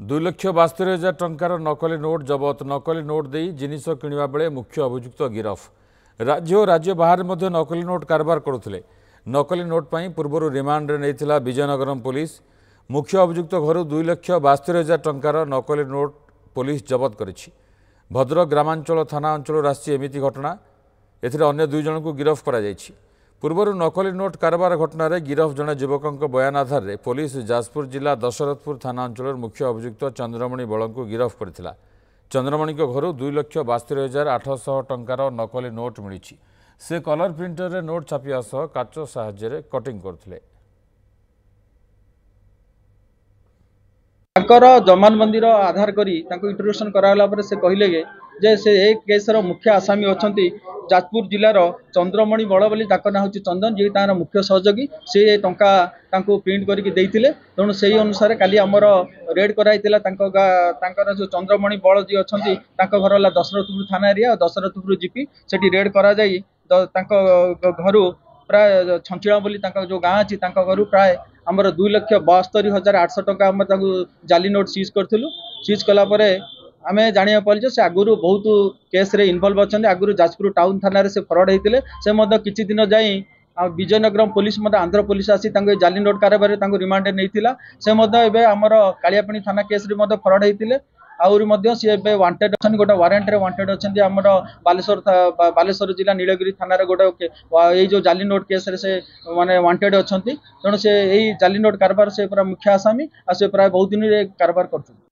2,72,000 टंकार नकली नोट जबत नकली नोट दे जिनिस किणवा बेले मुख्य अभियुक्त गिरफ राज्य और राज्य बाहर मध्य नकली नोट कारबार करुले नकली नोट पर पूर्व रिमांड नहीं विजयनगरम पुलिस मुख्य अभियुक्त घर 2,72,000 टंकार नकली नोट पुलिस जबत कर भद्रक ग्रामांचल थाना अंचल आसी एमती घटना अन्य 2 जन को गिरफ कर पूर्वर नकली नोट कारबार घटना गिरफ जड़े युवकों बयान आधार में पुलिस जाजपुर जिला दशरथपुर थाना अंचल मुख्य अभियुक्त चंद्रमणि बल को गिरफ करथिला। चंद्रमणि घर 2,72,800 टंकार नकली नोट मिली से कलर प्रिंटर रे नोट छापिया सह काच साहाय्य कटिंग करथिले। जमानबंदी आधार करी इंट्रोडक्शन कराला पर से कहले जे से एक केसर मुख्य आसामी अच्छा जाजपुर जिलार चंद्रमणि बड़ बोली ना हूँ चंदन जी तार मुख्य सहयोगी से टंका प्रिंट करके तेणु से अनुसार काली आमर रेड कराई जो चंद्रमणि बड़ जी अच्छा घर है दशरथपुर थाना एरिया दशरथपुर जीपी से रेड करा घर प्राय छंचिड़ा बोली जो गाँ अच्छी घर प्राय आमर 2,72,800 टंका आम जाली नोट सीज करूँ सीज कलापर आम जाना पारे से आगुरी बहुत केस रे इनवल्व अच्छा आगुरी जाजपुर टाउन थाना से फरड होते से किसी दिन जाई विजयनगरम पुलिस आंध्र पुलिस आसी जाली नोट कारबार रिमांड नहीं से आमर कालियापाणी थाना केस रे फरड होते आहरी सी वांटेड अच्छा गोटे वारंट रे वांटेड अच्छा आमर बालेश्वर जिला नीलगिरी थाना गोटे ये जो जाली नोट केस रे से माने वांटेड अच्छा तेणु से यही जाली नोट कारबार से पूरा मुख्य आसामी आ से प्राय बहुत दिन कारबार कर